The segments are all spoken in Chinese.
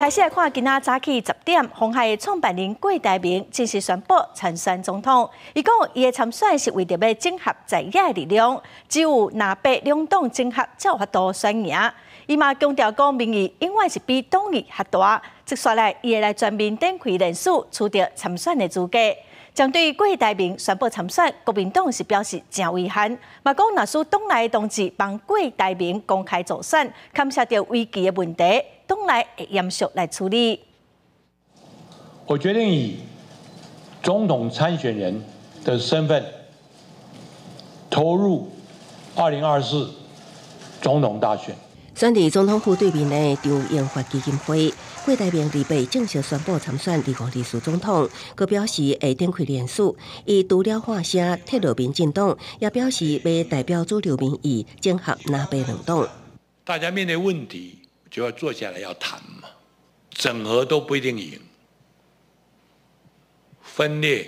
开始来看，今仔早起10点，鸿海创办人郭台铭正式宣布参选总统。伊讲，伊的参选是为着要整合在野的力量，只有南北两党整合，才有法度选赢。伊嘛强调讲，民意永远是比党意较大。接下来，伊会来全面展开人事，取得参选的资格。针对郭台铭宣布参选，国民党是表示真遗憾，嘛讲若属党内的同志帮郭台铭公开助选，牵涉到危机的问题。党内会严肃来处理。我决定以总统参选人的身份投入2024总统大选。选伫总统府对面的张英发基金会，郭台铭礼拜正式宣布参选2024总统。佮表示会展开联署，伊除了发声铁路民进党，也表示要代表主流民意，整合南北两党。大家面对问题，就要坐下来要谈嘛，整合都不一定赢，分裂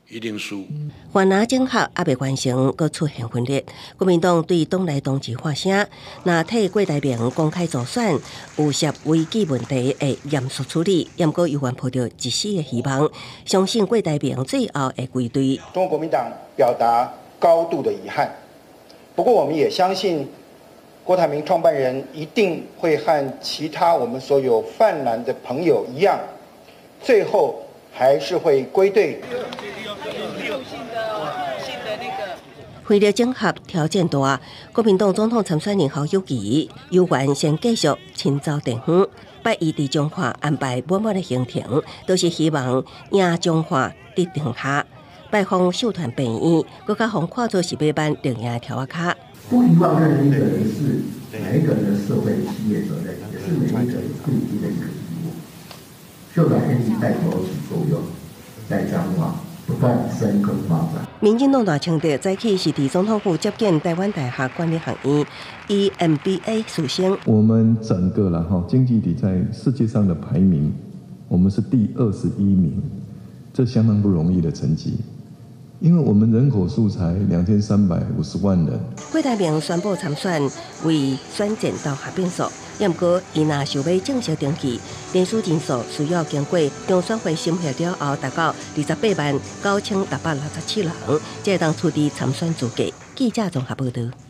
一定输。凡拿整合也未完成，佮出现分裂。国民党对党内同志发声，若替郭台铭公开助选，有涉危机问题会严肃处理，也过犹原抱着一丝的希望，相信郭台铭最后会归队。中国国民党表达高度的遗憾，不过我们也相信。郭台铭创办人一定会和其他我们所有泛蓝的朋友一样，最后还是会归队。为了整合条件大，国民党总统参选人侯友宜犹原先继续亲走电访，拜一伫彰化安排满满的行程，都是希望赢彰化得天下。拜访秀团病院，佮甲互看作是要办另赢条仔卡。不遗忘任何一个人是每一个人的社会企业责任，也是每一个人最低的一个义务。秀团愿意带头起作用，在彰化不断深耕发展。民进党大清德早起是伫总统府接见台湾大学管理学院以 MBA 属性。我们整个经济体在世界上的排名，我们是第21名，这相当不容易的成绩。因为我们人口数才2350万人。郭台铭宣布参选，为选战投下变数。不过，伊若想要正式登记，联署人数需要经过中选会审核了后，达到289667人，才当取得参选资格。记者综合报道。